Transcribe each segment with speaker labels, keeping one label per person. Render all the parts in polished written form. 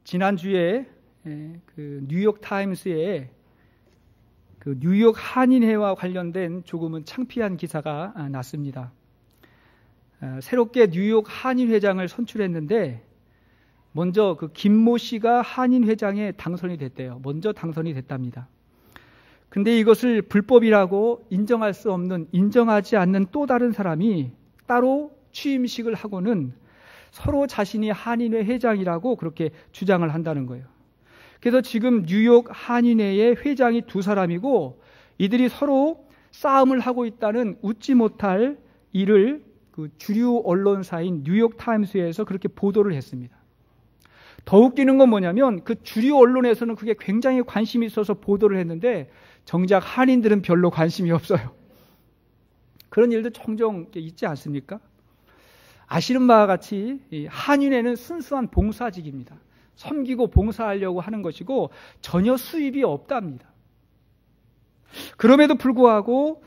Speaker 1: 지난주에 그 뉴욕 타임스에 그 뉴욕 한인회와 관련된 조금은 창피한 기사가 났습니다. 새롭게 뉴욕 한인회장을 선출했는데 먼저 그 김모 씨가 한인회장에 당선이 됐대요. 먼저 당선이 됐답니다. 근데 이것을 불법이라고 인정할 수 없는, 인정하지 않는 또 다른 사람이 따로 취임식을 하고는 서로 자신이 한인회 회장이라고 그렇게 주장을 한다는 거예요. 그래서 지금 뉴욕 한인회의 회장이 두 사람이고 이들이 서로 싸움을 하고 있다는 웃지 못할 일을 그 주류 언론사인 뉴욕 타임스에서 그렇게 보도를 했습니다. 더 웃기는 건 뭐냐면 그 주류 언론에서는 그게 굉장히 관심이 있어서 보도를 했는데 정작 한인들은 별로 관심이 없어요. 그런 일도 종종 있지 않습니까? 아시는 바와 같이 한인회는 순수한 봉사직입니다. 섬기고 봉사하려고 하는 것이고 전혀 수입이 없답니다. 그럼에도 불구하고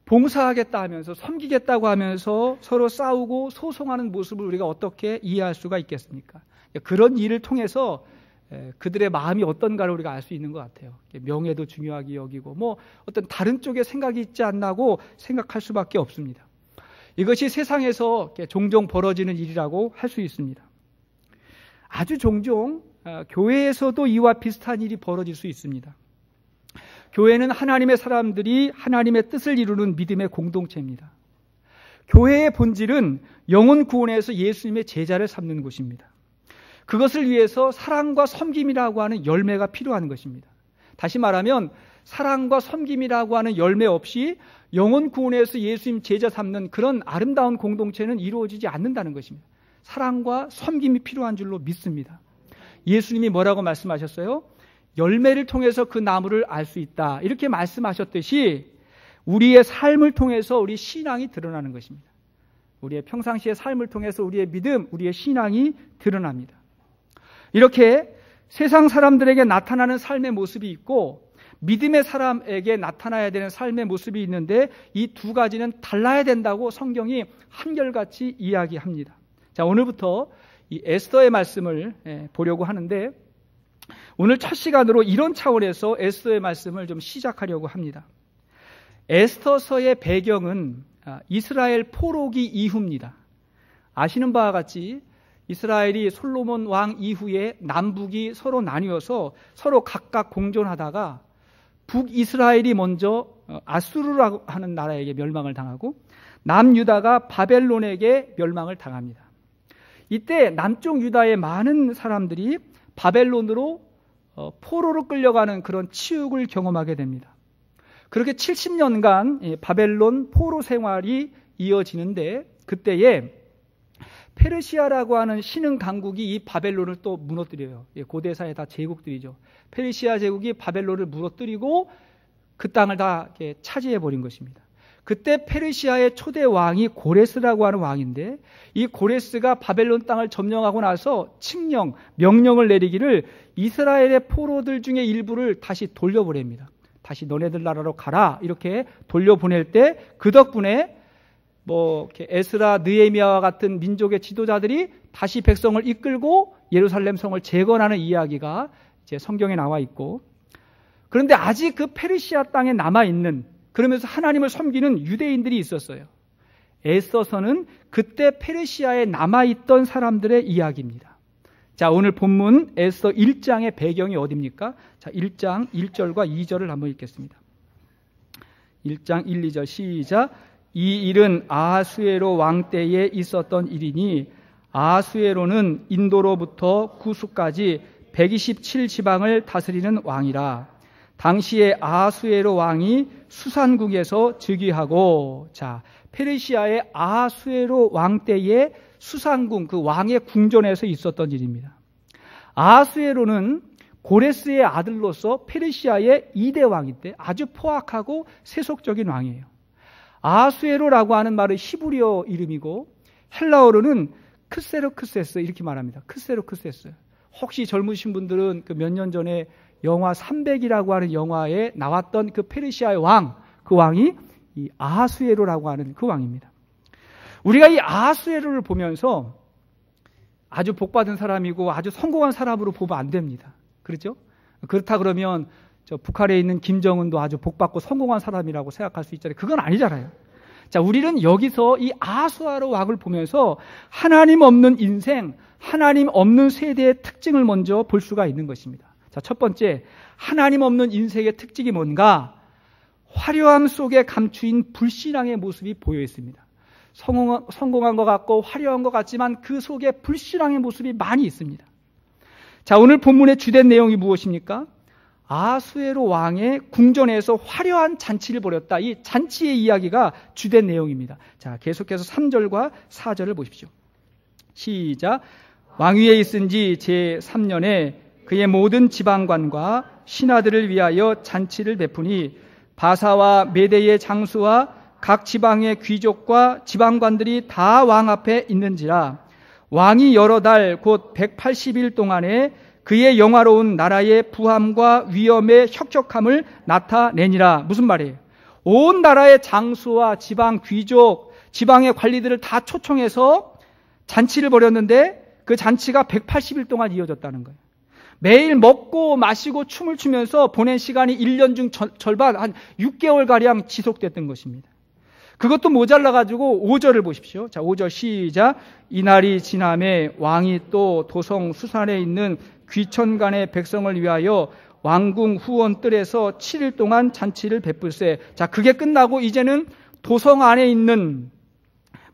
Speaker 1: 봉사하겠다 하면서 섬기겠다고 하면서 서로 싸우고 소송하는 모습을 우리가 어떻게 이해할 수가 있겠습니까? 그런 일을 통해서 그들의 마음이 어떤가를 우리가 알 수 있는 것 같아요. 명예도 중요하게 여기고 뭐 어떤 다른 쪽에 생각이 있지 않나고 생각할 수밖에 없습니다. 이것이 세상에서 종종 벌어지는 일이라고 할 수 있습니다. 아주 종종 교회에서도 이와 비슷한 일이 벌어질 수 있습니다. 교회는 하나님의 사람들이 하나님의 뜻을 이루는 믿음의 공동체입니다. 교회의 본질은 영혼 구원에서 예수님의 제자를 삼는 곳입니다. 그것을 위해서 사랑과 섬김이라고 하는 열매가 필요한 것입니다. 다시 말하면 사랑과 섬김이라고 하는 열매 없이 영혼 구원에서 예수님 제자 삼는 그런 아름다운 공동체는 이루어지지 않는다는 것입니다. 사랑과 섬김이 필요한 줄로 믿습니다. 예수님이 뭐라고 말씀하셨어요? 열매를 통해서 그 나무를 알 수 있다. 이렇게 말씀하셨듯이 우리의 삶을 통해서 우리 신앙이 드러나는 것입니다. 우리의 평상시의 삶을 통해서 우리의 믿음, 우리의 신앙이 드러납니다. 이렇게 세상 사람들에게 나타나는 삶의 모습이 있고 믿음의 사람에게 나타나야 되는 삶의 모습이 있는데 이 두 가지는 달라야 된다고 성경이 한결같이 이야기합니다. 자, 오늘부터 이 에스더의 말씀을 보려고 하는데 오늘 첫 시간으로 이런 차원에서 에스더의 말씀을 좀 시작하려고 합니다. 에스더서의 배경은 이스라엘 포로기 이후입니다. 아시는 바와 같이 이스라엘이 솔로몬 왕 이후에 남북이 서로 나뉘어서 서로 각각 공존하다가 북이스라엘이 먼저 아수르라고 하는 나라에게 멸망을 당하고 남유다가 바벨론에게 멸망을 당합니다. 이때 남쪽 유다의 많은 사람들이 바벨론으로 포로로 끌려가는 그런 치욕을 경험하게 됩니다. 그렇게 70년간 바벨론 포로 생활이 이어지는데 그때에 페르시아라고 하는 신흥 강국이 이 바벨론을 또 무너뜨려요. 고대사의 다 제국들이죠. 페르시아 제국이 바벨론을 무너뜨리고 그 땅을 다 차지해버린 것입니다. 그때 페르시아의 초대 왕이 고레스라고 하는 왕인데 이 고레스가 바벨론 땅을 점령하고 나서 칙령, 명령을 내리기를 이스라엘의 포로들 중에 일부를 다시 돌려보냅니다. 다시 너네들 나라로 가라 이렇게 돌려보낼 때 그 덕분에 에스라, 느헤미야와 같은 민족의 지도자들이 다시 백성을 이끌고 예루살렘 성을 재건하는 이야기가 이제 성경에 나와 있고 그런데 아직 그 페르시아 땅에 남아있는 그러면서 하나님을 섬기는 유대인들이 있었어요. 에스더서는 그때 페르시아에 남아있던 사람들의 이야기입니다. 자, 오늘 본문 에스더 1장의 배경이 어디입니까? 자, 1장 1절과 2절을 한번 읽겠습니다. 1장 1, 2절 시작. 이 일은 아하수에로 왕 때에 있었던 일이니 아하수에로는 인도로부터 구수까지 127지방을 다스리는 왕이라. 당시에 아하수에로 왕이 수산국에서 즉위하고 자, 페르시아의 아하수에로 왕 때에 수산국 그 왕의 궁전에서 있었던 일입니다. 아하수에로는 고레스의 아들로서 페르시아의 2대 왕인데 아주 포악하고 세속적인 왕이에요. 아하수에로라고 하는 말은 히브리어 이름이고 헬라어로는 크세르크세스 이렇게 말합니다. 크세르크세스. 혹시 젊으신 분들은 그 몇 년 전에 영화 300이라고 하는 영화에 나왔던 그 페르시아의 왕, 그 왕이 이 아하수에로라고 하는 그 왕입니다. 우리가 이 아하수에로를 보면서 아주 복받은 사람이고 아주 성공한 사람으로 보면 안 됩니다. 그렇죠? 그렇다 그러면 저 북한에 있는 김정은도 아주 복받고 성공한 사람이라고 생각할 수 있잖아요. 그건 아니잖아요. 자, 우리는 여기서 이 아수아로 왕을 보면서 하나님 없는 인생, 하나님 없는 세대의 특징을 먼저 볼 수가 있는 것입니다. 자, 첫 번째, 하나님 없는 인생의 특징이 뭔가? 화려함 속에 감추인 불신앙의 모습이 보여 있습니다. 성공한 것 같고 화려한 것 같지만 그 속에 불신앙의 모습이 많이 있습니다. 자, 오늘 본문의 주된 내용이 무엇입니까? 아수에로 왕의 궁전에서 화려한 잔치를 벌였다. 이 잔치의 이야기가 주된 내용입니다. 자, 계속해서 3절과 4절을 보십시오. 시작. 왕위에 있은 지 제3년에 그의 모든 지방관과 신하들을 위하여 잔치를 베푸니 바사와 메대의 장수와 각 지방의 귀족과 지방관들이 다 왕 앞에 있는지라. 왕이 여러 달 곧 180일 동안에 그의 영화로운 나라의 부함과 위엄의 혁혁함을 나타내니라. 무슨 말이에요? 온 나라의 장수와 지방 귀족, 지방의 관리들을 다 초청해서 잔치를 벌였는데 그 잔치가 180일 동안 이어졌다는 거예요. 매일 먹고 마시고 춤을 추면서 보낸 시간이 1년 중 절반, 한 6개월가량 지속됐던 것입니다. 그것도 모자라가지고 5절을 보십시오. 자, 5절 시작. 이날이 지남에 왕이 또 도성 수산에 있는 귀천간의 백성을 위하여 왕궁 후원 뜰에서 7일 동안 잔치를 베풀세. 자, 그게 끝나고 이제는 도성 안에 있는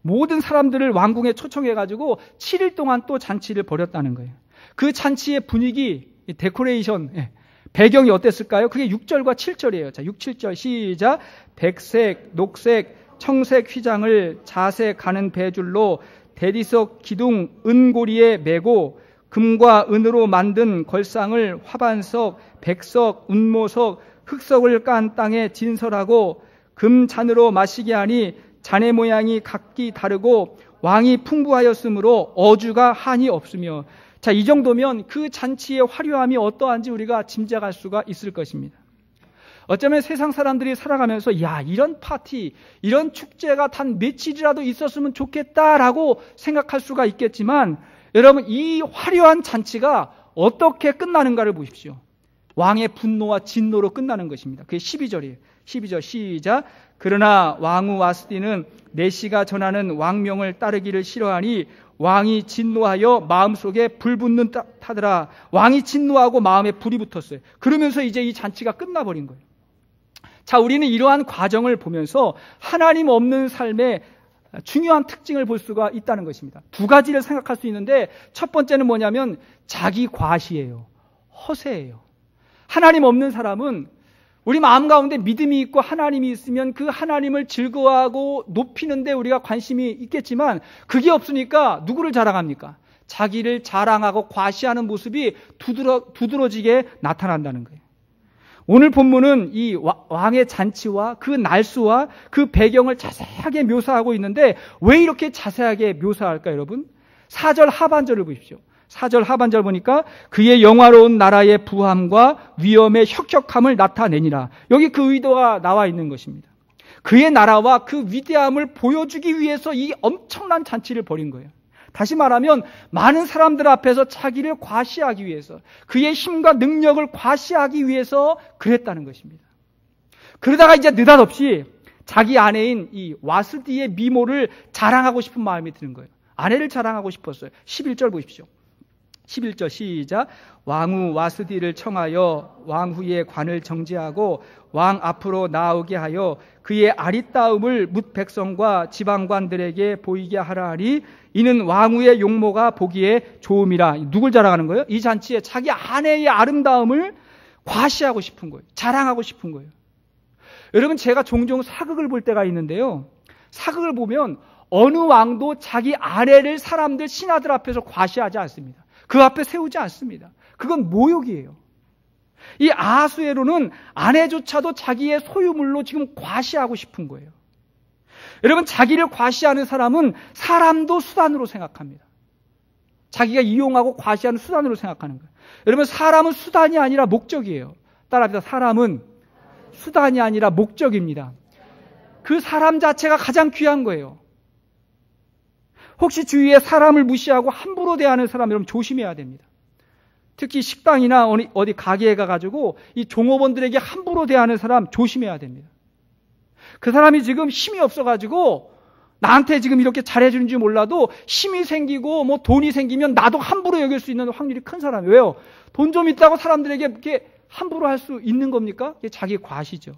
Speaker 1: 모든 사람들을 왕궁에 초청해가지고 7일 동안 또 잔치를 벌였다는 거예요. 그 잔치의 분위기, 데코레이션, 배경이 어땠을까요? 그게 6절과 7절이에요. 자, 6, 7절 시작. 백색, 녹색, 청색 휘장을 자색 가는 배줄로 대리석 기둥 은고리에 메고 금과 은으로 만든 걸상을 화반석, 백석, 운모석, 흑석을 깐 땅에 진설하고 금잔으로 마시게 하니 잔의 모양이 각기 다르고 왕이 풍부하였으므로 어주가 한이 없으며. 자, 이 정도면 그 잔치의 화려함이 어떠한지 우리가 짐작할 수가 있을 것입니다. 어쩌면 세상 사람들이 살아가면서 야, 이런 파티, 이런 축제가 단 며칠이라도 있었으면 좋겠다라고 생각할 수가 있겠지만 여러분, 이 화려한 잔치가 어떻게 끝나는가를 보십시오. 왕의 분노와 진노로 끝나는 것입니다. 그게 12절이에요. 12절 시작. 그러나 왕후 와스디는 내시가 전하는 왕명을 따르기를 싫어하니 왕이 진노하여 마음속에 불붙는 타더라. 왕이 진노하고 마음에 불이 붙었어요. 그러면서 이제 이 잔치가 끝나버린 거예요. 자, 우리는 이러한 과정을 보면서 하나님 없는 삶의 중요한 특징을 볼 수가 있다는 것입니다. 두 가지를 생각할 수 있는데 첫 번째는 뭐냐면 자기 과시예요. 허세예요. 하나님 없는 사람은 우리 마음 가운데 믿음이 있고 하나님이 있으면 그 하나님을 즐거워하고 높이는데 우리가 관심이 있겠지만 그게 없으니까 누구를 자랑합니까? 자기를 자랑하고 과시하는 모습이 두드러지게 나타난다는 거예요. 오늘 본문은 이 왕의 잔치와 그 날수와 그 배경을 자세하게 묘사하고 있는데 왜 이렇게 자세하게 묘사할까요, 여러분? 4절 하반절을 보십시오. 4절 하반절 보니까 그의 영화로운 나라의 부함과 위엄의 혁혁함을 나타내니라. 여기 그 의도가 나와 있는 것입니다. 그의 나라와 그 위대함을 보여주기 위해서 이 엄청난 잔치를 벌인 거예요. 다시 말하면 많은 사람들 앞에서 자기를 과시하기 위해서, 그의 힘과 능력을 과시하기 위해서 그랬다는 것입니다. 그러다가 이제 느닷없이 자기 아내인 이 와스디의 미모를 자랑하고 싶은 마음이 드는 거예요. 아내를 자랑하고 싶었어요. 11절 보십시오. 11절 시작. 왕후 와스디를 청하여 왕후의 관을 정지하고 왕 앞으로 나오게 하여 그의 아리따움을 뭇 백성과 지방관들에게 보이게 하라 하니 이는 왕후의 용모가 보기에 좋음이라. 누굴 자랑하는 거예요? 이 잔치에 자기 아내의 아름다움을 과시하고 싶은 거예요. 자랑하고 싶은 거예요. 여러분, 제가 종종 사극을 볼 때가 있는데요. 사극을 보면 어느 왕도 자기 아내를 사람들, 신하들 앞에서 과시하지 않습니다. 그 앞에 세우지 않습니다. 그건 모욕이에요. 이 아하수에로는 아내조차도 자기의 소유물로 지금 과시하고 싶은 거예요. 여러분, 자기를 과시하는 사람은 사람도 수단으로 생각합니다. 자기가 이용하고 과시하는 수단으로 생각하는 거예요. 여러분, 사람은 수단이 아니라 목적이에요. 따라합니다. 사람은 수단이 아니라 목적입니다. 그 사람 자체가 가장 귀한 거예요. 혹시 주위에 사람을 무시하고 함부로 대하는 사람 여러분 조심해야 됩니다. 특히 식당이나 어디 가게에 가가지고 이 종업원들에게 함부로 대하는 사람 조심해야 됩니다. 그 사람이 지금 힘이 없어가지고 나한테 지금 이렇게 잘해주는지 몰라도 힘이 생기고 뭐 돈이 생기면 나도 함부로 여길 수 있는 확률이 큰 사람이에요. 왜요? 돈 좀 있다고 사람들에게 이렇게 함부로 할 수 있는 겁니까? 이게 자기 과시죠.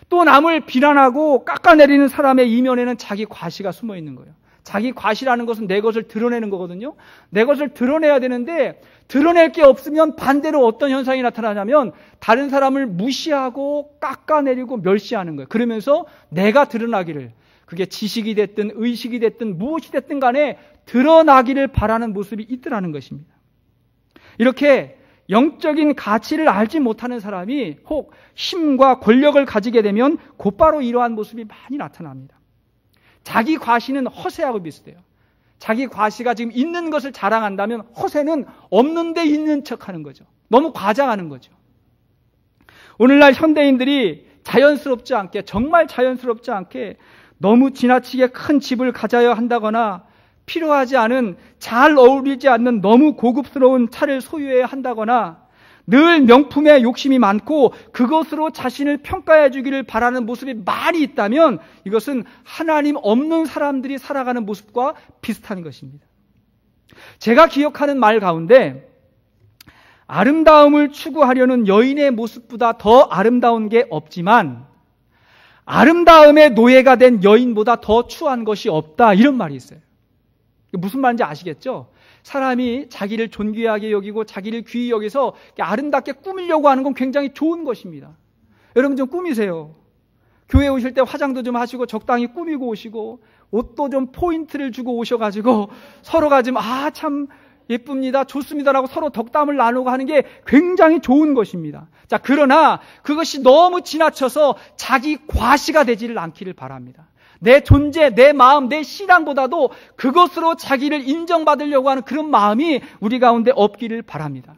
Speaker 1: 또 남을 비난하고 깎아내리는 사람의 이면에는 자기 과시가 숨어 있는 거예요. 자기 과시라는 것은 내 것을 드러내는 거거든요. 내 것을 드러내야 되는데 드러낼 게 없으면 반대로 어떤 현상이 나타나냐면 다른 사람을 무시하고 깎아내리고 멸시하는 거예요. 그러면서 내가 드러나기를, 그게 지식이 됐든 의식이 됐든 무엇이 됐든 간에 드러나기를 바라는 모습이 있더라는 것입니다. 이렇게 영적인 가치를 알지 못하는 사람이 혹 힘과 권력을 가지게 되면 곧바로 이러한 모습이 많이 나타납니다. 자기 과시는 허세하고 비슷해요. 자기 과시가 지금 있는 것을 자랑한다면 허세는 없는데 있는 척하는 거죠. 너무 과장하는 거죠. 오늘날 현대인들이 자연스럽지 않게, 정말 자연스럽지 않게 너무 지나치게 큰 집을 가져야 한다거나 필요하지 않은, 잘 어울리지 않는 너무 고급스러운 차를 소유해야 한다거나 늘 명품에 욕심이 많고 그것으로 자신을 평가해 주기를 바라는 모습이 많이 있다면 이것은 하나님 없는 사람들이 살아가는 모습과 비슷한 것입니다. 제가 기억하는 말 가운데 아름다움을 추구하려는 여인의 모습보다 더 아름다운 게 없지만 아름다움의 노예가 된 여인보다 더 추한 것이 없다, 이런 말이 있어요. 무슨 말인지 아시겠죠? 사람이 자기를 존귀하게 여기고 자기를 귀히 여기서 아름답게 꾸미려고 하는 건 굉장히 좋은 것입니다. 여러분 좀 꾸미세요. 교회 오실 때 화장도 좀 하시고 적당히 꾸미고 오시고 옷도 좀 포인트를 주고 오셔가지고 서로가 좀 참 예쁩니다, 좋습니다라고 서로 덕담을 나누고 하는 게 굉장히 좋은 것입니다. 자, 그러나 그것이 너무 지나쳐서 자기 과시가 되지를 않기를 바랍니다. 내 존재, 내 마음, 내 신앙보다도 그것으로 자기를 인정받으려고 하는 그런 마음이 우리 가운데 없기를 바랍니다.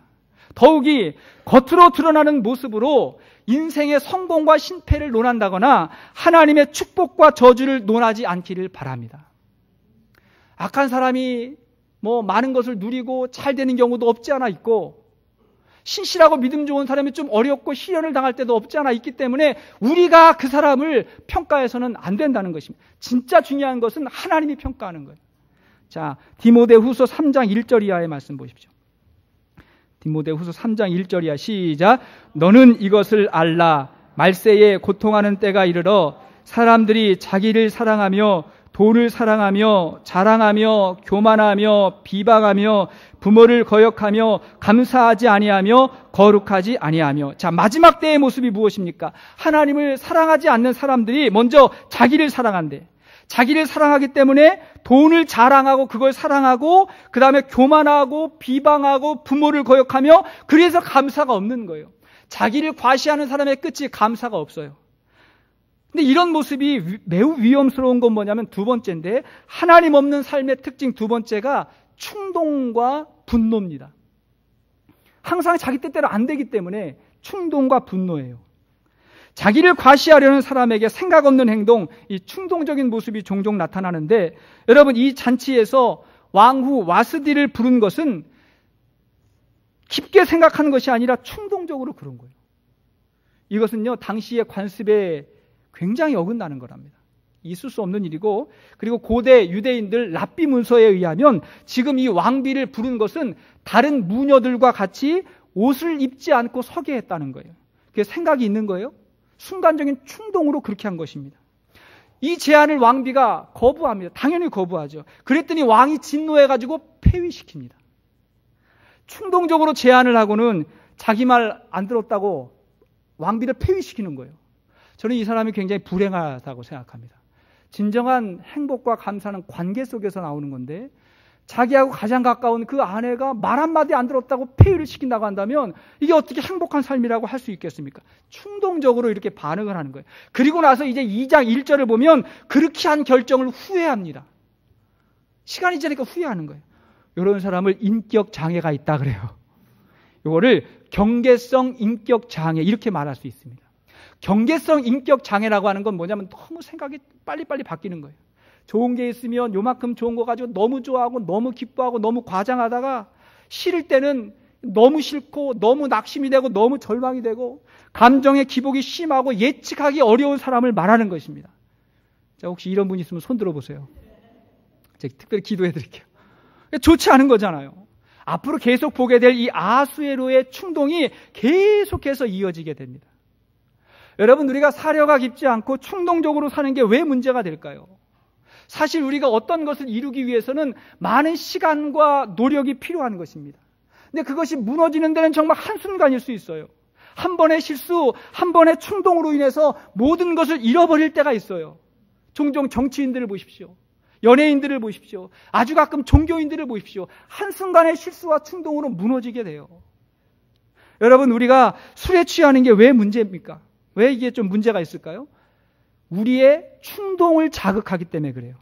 Speaker 1: 더욱이 겉으로 드러나는 모습으로 인생의 성공과 실패를 논한다거나 하나님의 축복과 저주를 논하지 않기를 바랍니다. 악한 사람이 많은 것을 누리고 잘 되는 경우도 없지 않아 있고, 신실하고 믿음 좋은 사람이 좀 어렵고 시련을 당할 때도 없지 않아 있기 때문에 우리가 그 사람을 평가해서는 안 된다는 것입니다. 진짜 중요한 것은 하나님이 평가하는 거예요. 자, 디모데후서 3장 1절 이하의 말씀 보십시오. 디모데후서 3장 1절 이하, 시작. 너는 이것을 알라. 말세에 고통하는 때가 이르러 사람들이 자기를 사랑하며 돈을 사랑하며 자랑하며 교만하며 비방하며 부모를 거역하며 감사하지 아니하며 거룩하지 아니하며. 자, 마지막 때의 모습이 무엇입니까? 하나님을 사랑하지 않는 사람들이 먼저 자기를 사랑한대. 자기를 사랑하기 때문에 돈을 자랑하고 그걸 사랑하고 그 다음에 교만하고 비방하고 부모를 거역하며, 그래서 감사가 없는 거예요. 자기를 과시하는 사람의 끝이 감사가 없어요. 근데 이런 모습이 매우 위험스러운 건 뭐냐면 두 번째인데, 하나님 없는 삶의 특징 두 번째가 충동과 분노입니다. 항상 자기 뜻대로 안 되기 때문에 충동과 분노예요. 자기를 과시하려는 사람에게 생각 없는 행동, 이 충동적인 모습이 종종 나타나는데, 여러분 이 잔치에서 왕후 와스디를 부른 것은 깊게 생각하는 것이 아니라 충동적으로 그런 거예요. 이것은요 당시의 관습에 굉장히 어긋나는 거랍니다. 있을 수 없는 일이고, 그리고 고대 유대인들 랍비 문서에 의하면 지금 이 왕비를 부른 것은 다른 무녀들과 같이 옷을 입지 않고 서게 했다는 거예요. 그게 생각이 있는 거예요. 순간적인 충동으로 그렇게 한 것입니다. 이 제안을 왕비가 거부합니다. 당연히 거부하죠. 그랬더니 왕이 진노해가지고 폐위시킵니다. 충동적으로 제안을 하고는 자기 말 안 들었다고 왕비를 폐위시키는 거예요. 저는 이 사람이 굉장히 불행하다고 생각합니다. 진정한 행복과 감사는 관계 속에서 나오는 건데, 자기하고 가장 가까운 그 아내가 말 한마디 안 들었다고 폐위를 시킨다고 한다면 이게 어떻게 행복한 삶이라고 할 수 있겠습니까? 충동적으로 이렇게 반응을 하는 거예요. 그리고 나서 이제 2장 1절을 보면 그렇게 한 결정을 후회합니다. 시간이 지나니까 후회하는 거예요. 이런 사람을 인격 장애가 있다 그래요. 이거를 경계성 인격 장애 이렇게 말할 수 있습니다. 경계성 인격 장애라고 하는 건 뭐냐면 너무 생각이 빨리빨리 바뀌는 거예요. 좋은 게 있으면 요만큼 좋은 거 가지고 너무 좋아하고 너무 기뻐하고 너무 과장하다가 싫을 때는 너무 싫고 너무 낙심이 되고 너무 절망이 되고 감정의 기복이 심하고 예측하기 어려운 사람을 말하는 것입니다. 자, 혹시 이런 분 있으면 손 들어보세요. 제가 특별히 기도해 드릴게요. 좋지 않은 거잖아요. 앞으로 계속 보게 될 이 아수에로의 충동이 계속해서 이어지게 됩니다. 여러분, 우리가 사려가 깊지 않고 충동적으로 사는 게 왜 문제가 될까요? 사실 우리가 어떤 것을 이루기 위해서는 많은 시간과 노력이 필요한 것입니다. 근데 그것이 무너지는 데는 정말 한순간일 수 있어요. 한 번의 실수, 한 번의 충동으로 인해서 모든 것을 잃어버릴 때가 있어요. 종종 정치인들을 보십시오. 연예인들을 보십시오. 아주 가끔 종교인들을 보십시오. 한순간의 실수와 충동으로 무너지게 돼요. 여러분, 우리가 술에 취하는 게 왜 문제입니까? 왜 이게 좀 문제가 있을까요? 우리의 충동을 자극하기 때문에 그래요.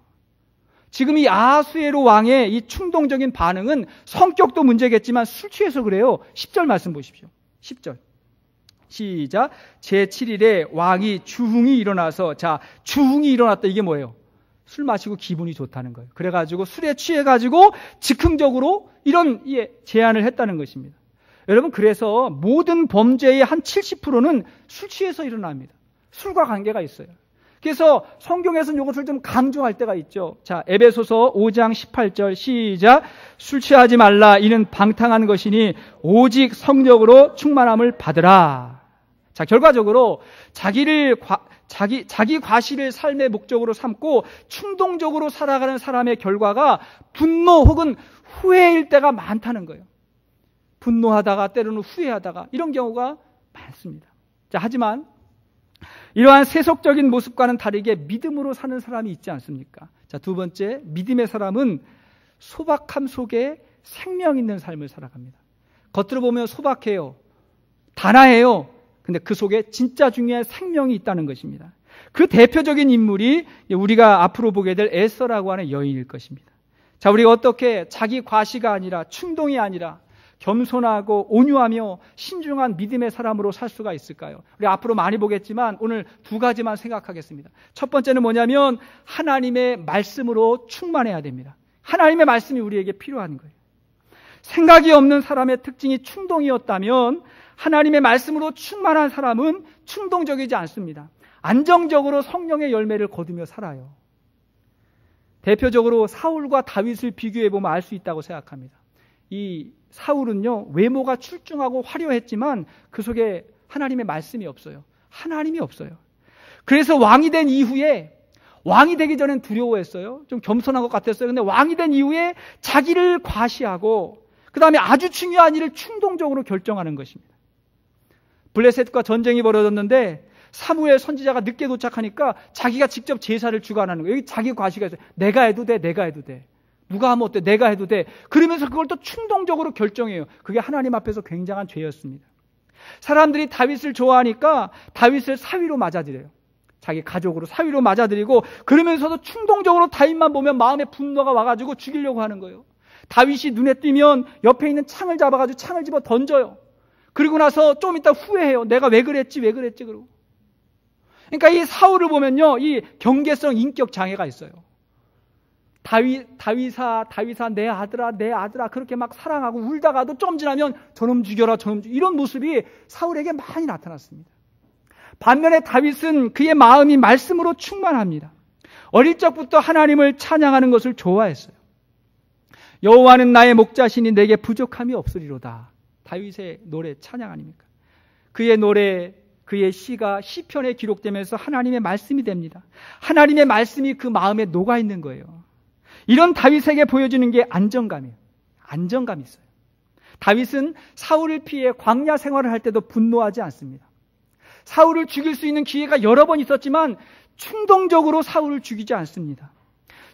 Speaker 1: 지금 이 아하수에로 왕의 이 충동적인 반응은 성격도 문제겠지만 술 취해서 그래요. 10절 말씀 보십시오. 10절. 시작. 제7일에 왕이 주흥이 일어나서, 자, 주흥이 일어났다. 이게 뭐예요? 술 마시고 기분이 좋다는 거예요. 그래가지고 술에 취해가지고 즉흥적으로 이런 제안을 했다는 것입니다. 여러분, 그래서 모든 범죄의 한 70%는 술 취해서 일어납니다. 술과 관계가 있어요. 그래서 성경에서는 이것을 좀 강조할 때가 있죠. 자, 에베소서 5장 18절 시작. 술 취하지 말라. 이는 방탕한 것이니 오직 성령으로 충만함을 받으라. 자, 결과적으로 자기 과실을 삶의 목적으로 삼고 충동적으로 살아가는 사람의 결과가 분노 혹은 후회일 때가 많다는 거예요. 분노하다가 때로는 후회하다가 이런 경우가 많습니다. 자, 하지만 이러한 세속적인 모습과는 다르게 믿음으로 사는 사람이 있지 않습니까? 자, 두 번째, 믿음의 사람은 소박함 속에 생명 있는 삶을 살아갑니다. 겉으로 보면 소박해요. 단아해요. 근데 그 속에 진짜 중요한 생명이 있다는 것입니다. 그 대표적인 인물이 우리가 앞으로 보게 될 에스더라고 하는 여인일 것입니다. 자, 우리가 어떻게 자기 과시가 아니라 충동이 아니라 겸손하고 온유하며 신중한 믿음의 사람으로 살 수가 있을까요? 우리 앞으로 많이 보겠지만 오늘 두 가지만 생각하겠습니다. 첫 번째는 뭐냐면 하나님의 말씀으로 충만해야 됩니다. 하나님의 말씀이 우리에게 필요한 거예요. 생각이 없는 사람의 특징이 충동이었다면 하나님의 말씀으로 충만한 사람은 충동적이지 않습니다. 안정적으로 성령의 열매를 거두며 살아요. 대표적으로 사울과 다윗을 비교해보면 알 수 있다고 생각합니다. 이 사울은요, 외모가 출중하고 화려했지만 그 속에 하나님의 말씀이 없어요. 하나님이 없어요. 그래서 왕이 된 이후에, 왕이 되기 전엔 두려워했어요. 좀 겸손한 것 같았어요. 근데 왕이 된 이후에 자기를 과시하고 그 다음에 아주 중요한 일을 충동적으로 결정하는 것입니다. 블레셋과 전쟁이 벌어졌는데 사무엘 선지자가 늦게 도착하니까 자기가 직접 제사를 주관하는 거예요. 여기 자기 과시가 있어요. 내가 해도 돼, 내가 해도 돼. 누가 하면 어때? 내가 해도 돼. 그러면서 그걸 또 충동적으로 결정해요. 그게 하나님 앞에서 굉장한 죄였습니다. 사람들이 다윗을 좋아하니까 다윗을 사위로 맞아들여요. 자기 가족으로 사위로 맞아들이고 그러면서도 충동적으로 다윗만 보면 마음에 분노가 와가지고 죽이려고 하는 거예요. 다윗이 눈에 띄면 옆에 있는 창을 잡아가지고 창을 집어 던져요. 그리고 나서 좀 이따 후회해요. 내가 왜 그랬지 그러고. 그러니까 이 사울을 보면요, 이 경계성 인격 장애가 있어요. 다윗아 내 아들아 그렇게 막 사랑하고 울다가도 좀 지나면 저놈 죽여라 이런 모습이 사울에게 많이 나타났습니다. 반면에 다윗은 그의 마음이 말씀으로 충만합니다. 어릴 적부터 하나님을 찬양하는 것을 좋아했어요. 여호와는 나의 목자시니 내게 부족함이 없으리로다. 다윗의 노래 찬양 아닙니까? 그의 노래, 그의 시가 시편에 기록되면서 하나님의 말씀이 됩니다. 하나님의 말씀이 그 마음에 녹아있는 거예요. 이런 다윗에게 보여주는 게 안정감이에요. 안정감이 있어요. 다윗은 사울을 피해 광야 생활을 할 때도 분노하지 않습니다. 사울을 죽일 수 있는 기회가 여러 번 있었지만 충동적으로 사울을 죽이지 않습니다.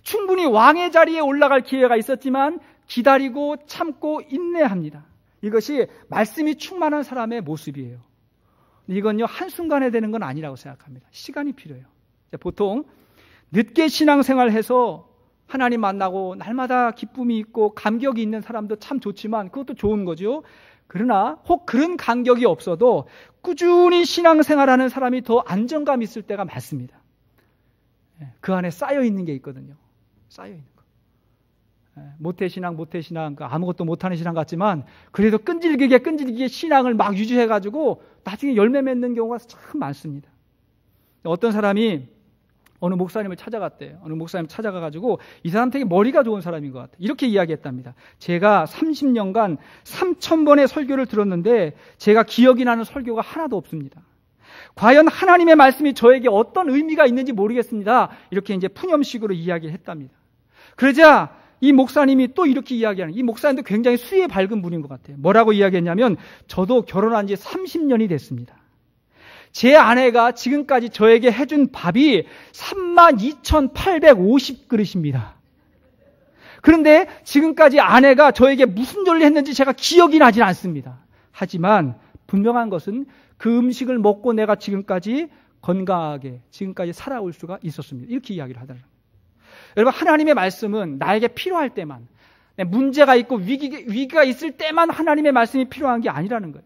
Speaker 1: 충분히 왕의 자리에 올라갈 기회가 있었지만 기다리고 참고 인내합니다. 이것이 말씀이 충만한 사람의 모습이에요. 이건요, 한순간에 되는 건 아니라고 생각합니다. 시간이 필요해요. 보통 늦게 신앙생활을 해서 하나님 만나고 날마다 기쁨이 있고 감격이 있는 사람도 참 좋지만 그것도 좋은 거죠. 그러나 혹 그런 감격이 없어도 꾸준히 신앙생활하는 사람이 더 안정감 있을 때가 많습니다. 그 안에 쌓여 있는 게 있거든요. 쌓여있는 거. 모태신앙, 아무것도 못하는 신앙 같지만 그래도 끈질기게 신앙을 막 유지해가지고 나중에 열매 맺는 경우가 참 많습니다. 어떤 사람이 어느 목사님을 찾아갔대요. 어느 목사님 찾아가가지고 이 사람 되게 머리가 좋은 사람인 것 같아요. 이렇게 이야기했답니다. 제가 30년간 3,000번의 설교를 들었는데 제가 기억이 나는 설교가 하나도 없습니다. 과연 하나님의 말씀이 저에게 어떤 의미가 있는지 모르겠습니다. 이렇게 이제 푸념식으로 이야기를 했답니다. 그러자 이 목사님이 또 이렇게 이야기하는, 이 목사님도 굉장히 수위에 밝은 분인 것 같아요. 뭐라고 이야기했냐면, 저도 결혼한 지 30년이 됐습니다. 제 아내가 지금까지 저에게 해준 밥이 32,850그릇입니다. 그런데 지금까지 아내가 저에게 무슨 요리를 했는지 제가 기억이 나질 않습니다. 하지만 분명한 것은 그 음식을 먹고 내가 지금까지 건강하게 지금까지 살아올 수가 있었습니다. 이렇게 이야기를 하더라고요. 여러분, 하나님의 말씀은 나에게 필요할 때만, 문제가 있고 위기가 있을 때만 하나님의 말씀이 필요한 게 아니라는 거예요.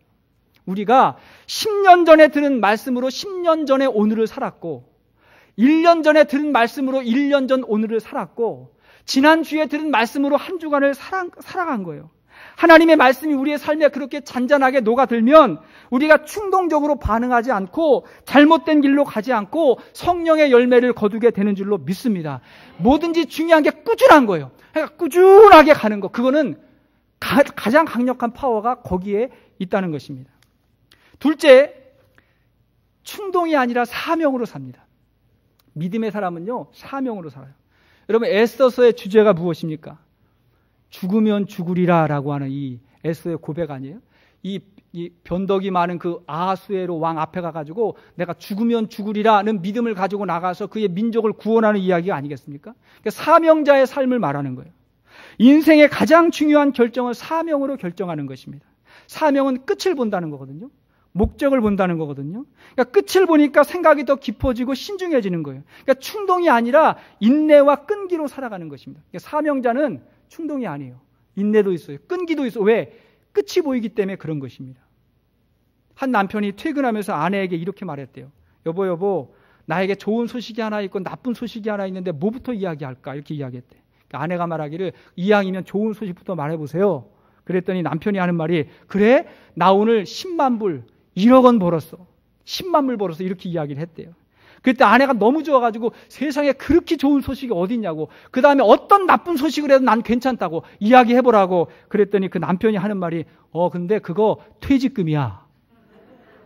Speaker 1: 우리가 10년 전에 들은 말씀으로 10년 전에 오늘을 살았고, 1년 전에 들은 말씀으로 1년 전 오늘을 살았고, 지난주에 들은 말씀으로 한 주간을 살아간 거예요. 하나님의 말씀이 우리의 삶에 그렇게 잔잔하게 녹아들면 우리가 충동적으로 반응하지 않고 잘못된 길로 가지 않고 성령의 열매를 거두게 되는 줄로 믿습니다. 뭐든지 중요한 게 꾸준한 거예요. 그러니까 꾸준하게 가는 거, 그거는 가장 강력한 파워가 거기에 있다는 것입니다. 둘째, 충동이 아니라 사명으로 삽니다. 믿음의 사람은요, 사명으로 살아요. 여러분, 에스더서의 주제가 무엇입니까? 죽으면 죽으리라 라고 하는 이 에스더의 고백 아니에요? 이 변덕이 많은 그 아하수에로 왕 앞에 가가지고 내가 죽으면 죽으리라는 믿음을 가지고 나가서 그의 민족을 구원하는 이야기가 아니겠습니까? 그러니까 사명자의 삶을 말하는 거예요. 인생의 가장 중요한 결정을 사명으로 결정하는 것입니다. 사명은 끝을 본다는 거거든요. 목적을 본다는 거거든요. 그러니까 끝을 보니까 생각이 더 깊어지고 신중해지는 거예요. 그러니까 충동이 아니라 인내와 끈기로 살아가는 것입니다. 그러니까 사명자는 충동이 아니에요. 인내도 있어요. 끈기도 있어요. 왜? 끝이 보이기 때문에 그런 것입니다. 한 남편이 퇴근하면서 아내에게 이렇게 말했대요. 여보, 나에게 좋은 소식이 하나 있고 나쁜 소식이 하나 있는데 뭐부터 이야기할까? 이렇게 이야기했대. 그러니까 아내가 말하기를 이왕이면 좋은 소식부터 말해보세요. 그랬더니 남편이 하는 말이, 그래? 나 오늘 10만 불, 1억 원 벌었어. 10만 불 벌었어. 이렇게 이야기를 했대요. 그때 아내가 너무 좋아가지고 세상에 그렇게 좋은 소식이 어디 있냐고, 그 다음에 어떤 나쁜 소식을 해도 난 괜찮다고 이야기해보라고 그랬더니 그 남편이 하는 말이, 근데 그거 퇴직금이야.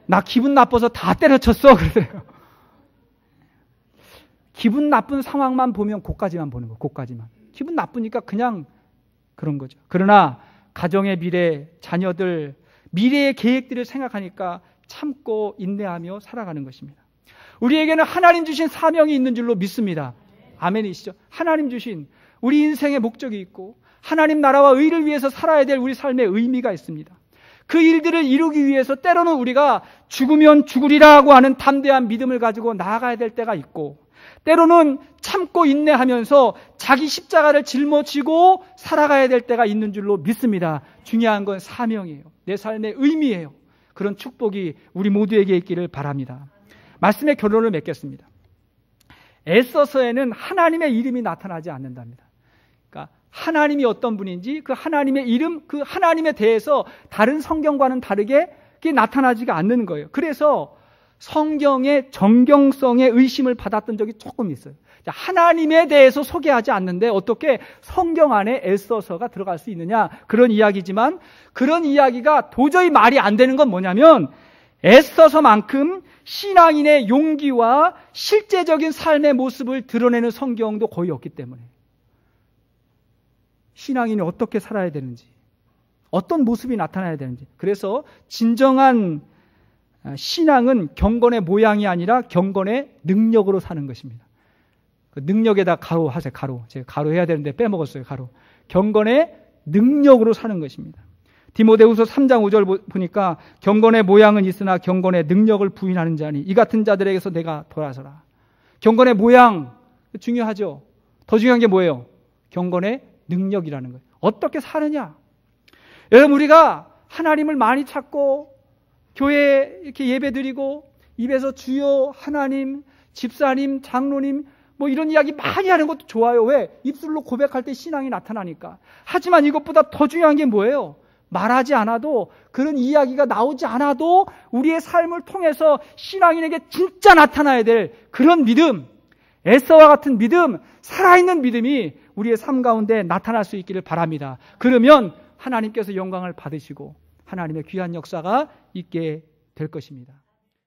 Speaker 1: 나 기분 나빠서 다 때려쳤어. 그러더래요. 기분 나쁜 상황만 보면 그까지만 보는 거, 그까지만. 기분 나쁘니까 그냥 그런 거죠. 그러나 가정의 미래, 자녀들, 미래의 계획들을 생각하니까 참고 인내하며 살아가는 것입니다. 우리에게는 하나님 주신 사명이 있는 줄로 믿습니다. 아멘이시죠? 하나님 주신 우리 인생의 목적이 있고 하나님 나라와 의를 위해서 살아야 될 우리 삶의 의미가 있습니다. 그 일들을 이루기 위해서 때로는 우리가 죽으면 죽으리라고 하는 담대한 믿음을 가지고 나아가야 될 때가 있고, 때로는 참고 인내하면서 자기 십자가를 짊어지고 살아가야 될 때가 있는 줄로 믿습니다. 중요한 건 사명이에요. 내 삶의 의미예요. 그런 축복이 우리 모두에게 있기를 바랍니다. 말씀의 결론을 맺겠습니다. 에스더서에는 하나님의 이름이 나타나지 않는답니다. 그러니까 하나님이 어떤 분인지 그 하나님의 이름, 그 하나님에 대해서 다른 성경과는 다르게 그게 나타나지가 않는 거예요. 그래서 성경의 정경성에 의심을 받았던 적이 조금 있어요. 하나님에 대해서 소개하지 않는데 어떻게 성경 안에 에스더서가 들어갈 수 있느냐, 그런 이야기지만, 그런 이야기가 도저히 말이 안 되는 건 뭐냐면, 에스더서만큼 신앙인의 용기와 실제적인 삶의 모습을 드러내는 성경도 거의 없기 때문에, 신앙인이 어떻게 살아야 되는지, 어떤 모습이 나타나야 되는지. 그래서 진정한 신앙은 경건의 모양이 아니라 경건의 능력으로 사는 것입니다. 그 능력에다 가로 하세요. 가로. 제가 가로 해야 되는데 빼먹었어요. 가로. 경건의 능력으로 사는 것입니다. 디모데후서 3장 5절 보니까 경건의 모양은 있으나 경건의 능력을 부인하는 자니 이 같은 자들에게서 내가 돌아서라. 경건의 모양 중요하죠. 더 중요한 게 뭐예요? 경건의 능력이라는 거예요. 어떻게 사느냐? 여러분, 우리가 하나님을 많이 찾고 교회에 이렇게 예배드리고 입에서 주여 하나님, 집사님, 장로님 뭐 이런 이야기 많이 하는 것도 좋아요. 왜? 입술로 고백할 때 신앙이 나타나니까. 하지만 이것보다 더 중요한 게 뭐예요? 말하지 않아도, 그런 이야기가 나오지 않아도 우리의 삶을 통해서 신앙인에게 진짜 나타나야 될 그런 믿음, 에서와 같은 믿음, 살아있는 믿음이 우리의 삶 가운데 나타날 수 있기를 바랍니다. 그러면 하나님께서 영광을 받으시고 하나님의 귀한 역사가 있게 될 것입니다.